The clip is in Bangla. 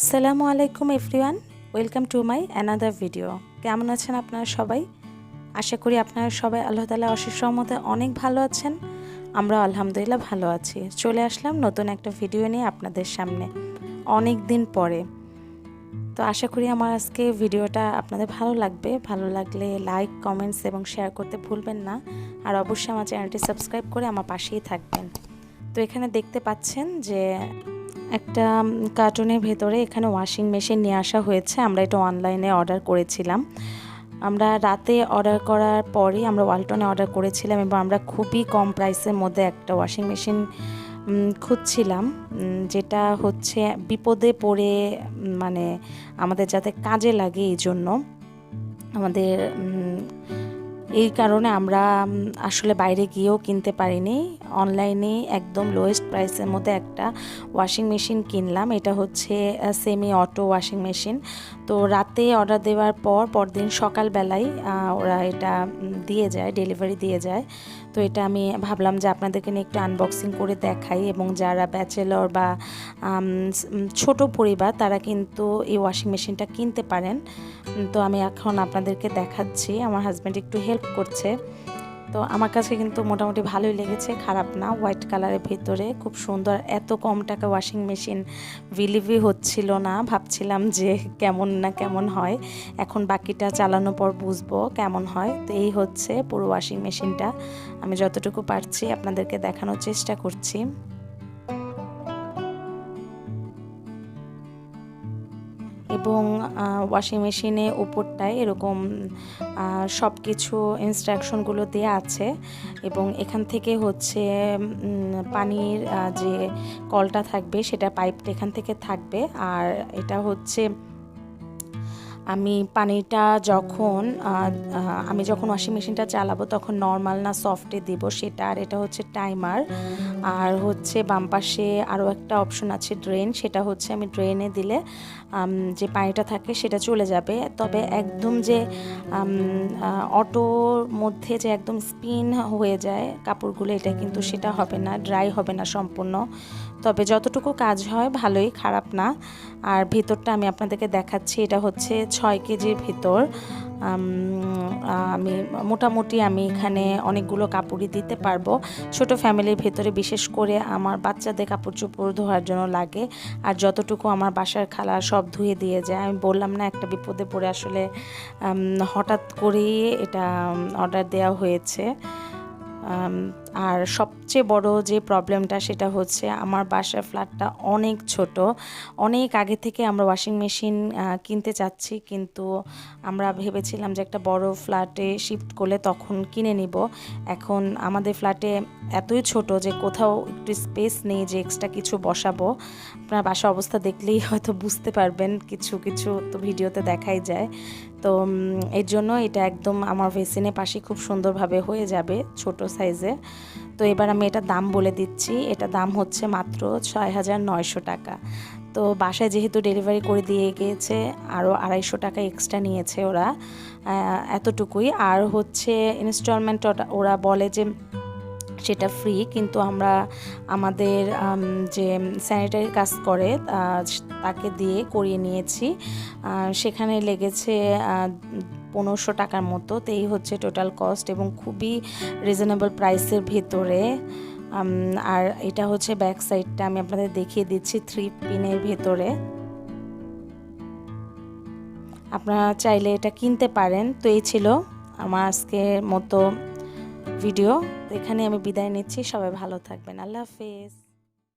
আসসালামু আলাইকুম everyone, welcome to my another video. কেমন আছেন আপনারা সবাই? আশা করি আপনারা সবাই আল্লাহ তাআলার অশেষ রহমতে অনেক ভালো আছেন। আমরা আলহামদুলিল্লাহ ভালো আছি। চলে আসলাম নতুন একটা ভিডিও নিয়ে আপনাদের সামনে অনেক দিন পরে। তো আশা করি আমার আজকে ভিডিওটা আপনাদের ভালো লাগবে। ভালো লাগলে লাইক, কমেন্টস এবং শেয়ার করতে ভুলবেন না। আর অবশ্যই আমার চ্যানেলটি সাবস্ক্রাইব করে আমার পাশেই থাকবেন। তো এখানে দেখতে পাচ্ছেন যে একটা কার্টুনের ভেতরে এখানে ওয়াশিং মেশিন নিয়ে আসা হয়েছে। আমরা এটা অনলাইনে অর্ডার করেছিলাম। আমরা রাতে অর্ডার করার পরই আমরা ওয়ালটনে অর্ডার করেছিলাম এবং আমরা খুবই কম প্রাইসের মধ্যে একটা ওয়াশিং মেশিন খুঁজছিলাম, যেটা হচ্ছে বিপদে পড়ে মানে আমাদের যাতে কাজে লাগে এই জন্য আমাদের এই কারণে আমরা আসলে বাইরে গিয়েও কিনতে পারিনি। অনলাইনে একদম লোয়েস্ট প্রাইসের মধ্যে একটা ওয়াশিং মেশিন কিনলাম। এটা হচ্ছে সেমি অটো ওয়াশিং মেশিন। তো রাতে অর্ডার দেওয়ার পরদিন সকালবেলায় ওরা এটা দিয়ে যায়, ডেলিভারি দিয়ে যায়। তো এটা আমি ভাবলাম যে আপনাদেরকে নিয়ে একটু আনবক্সিং করে দেখাই, এবং যারা ব্যাচেলর বা ছোট পরিবার তারা কিন্তু এই ওয়াশিং মেশিনটা কিনতে পারেন। তো আমি এখন আপনাদেরকে দেখাচ্ছি। আমার হাজব্যান্ড একটু হেল্প করছে। তো আমার কাছে কিন্তু মোটামুটি ভালোই লেগেছে, খারাপ না। হোয়াইট কালারের ভিতরে খুব সুন্দর। এত কম টাকা ওয়াশিং মেশিন বিলিভই হচ্ছিল না। ভাবছিলাম যে কেমন না কেমন হয়। এখন বাকিটা চালানোর পর বুঝবো কেমন হয়। তো এই হচ্ছে পুরো ওয়াশিং মেশিনটা। আমি যতটুকু পারছি আপনাদেরকে দেখানোর চেষ্টা করছি। এবং ওয়াশিং মেশিনে উপরটায় এরকম সব কিছু ইনস্ট্রাকশনগুলো দেয়া আছে, এবং এখান থেকে হচ্ছে পানির যে কলটা থাকবে সেটা পাইপটা এখান থেকে থাকবে। আর এটা হচ্ছে আমি পানিটা আমি যখন ওয়াশিং মেশিনটা চালাবো তখন নর্মাল না সফটে দিব সেটা। আর এটা হচ্ছে টাইমার। আর হচ্ছে বাম পাশে আরও একটা অপশন আছে ড্রেন, সেটা হচ্ছে আমি ড্রেনে দিলে যে পানিটা থাকে সেটা চলে যাবে। তবে একদম যে অটোর মধ্যে যে একদম স্পিন হয়ে যায় কাপড়গুলো, এটা কিন্তু সেটা হবে না, ড্রাই হবে না সম্পূর্ণ। তবে যতটুকু কাজ হয় ভালোই, খারাপ না। আর ভিতরটা আমি আপনাদেরকে দেখাচ্ছি। এটা হচ্ছে 6 কেজির ভিতর। মোটামুটি আমি এখানে অনেকগুলো কাপড়ই দিতে পারবো। ছোট ফ্যামিলির ভেতরে বিশেষ করে আমার বাচ্চাদের কাপড় চোপড় ধোয়ার জন্য লাগে। আর যতটুকু আমার বাসার খালা সব ধুয়ে দিয়ে যায়। আমি বললাম না, একটা বিপদে পড়ে আসলে হঠাৎ করেই এটা অর্ডার দেওয়া হয়েছে। আর সবচেয়ে বড় যে প্রবলেমটা সেটা হচ্ছে আমার বাসার ফ্ল্যাটটা অনেক ছোট। অনেক আগে থেকে আমরা ওয়াশিং মেশিন কিনতে চাচ্ছি, কিন্তু আমরা ভেবেছিলাম যে একটা বড় ফ্ল্যাটে শিফট করলে তখন কিনে নিব। এখন আমাদের ফ্ল্যাটে এতই ছোট যে কোথাও একটু স্পেস নেই যে এক্সট্রা কিছু বসাবো। আপনার বাসার অবস্থা দেখলেই হয়তো বুঝতে পারবেন, কিছু কিছু তো ভিডিওতে দেখাই যায়। তো এর জন্য এটা একদম আমার বেসিনের পাশে খুব সুন্দরভাবে হয়ে যাবে ছোট সাইজে। তো এবার আমি এটা দাম বলে দিচ্ছি। এটা দাম হচ্ছে মাত্র 6,900 টাকা। তো বাসায় যেহেতু ডেলিভারি করে দিয়ে গিয়েছে, আরও 250 টাকা এক্সট্রা নিয়েছে ওরা, এতটুকুই। আর হচ্ছে ইনস্টলমেন্ট ওরা বলে যে সেটা ফ্রি, কিন্তু আমরা আমাদের যে স্যানিটারি কাজ করে তাকে দিয়ে করিয়ে নিয়েছি। সেখানে লেগেছে 1500 টাকার মতো। তো এই হচ্ছে টোটাল কস্ট, এবং খুবই রিজনেবল প্রাইসের ভেতরে। আর এটা হচ্ছে ব্যাক সাইডটা আমি আপনাদের দেখিয়ে দিচ্ছি 3 পিনের ভেতরে। আপনারা চাইলে এটা কিনতে পারেন। তো এই ছিল আমার আজকের মতো ভিডিও। তো এখানে আমি বিদায় নিচ্ছি। সবাই ভালো থাকবেন। আল্লাহ হাফেজ।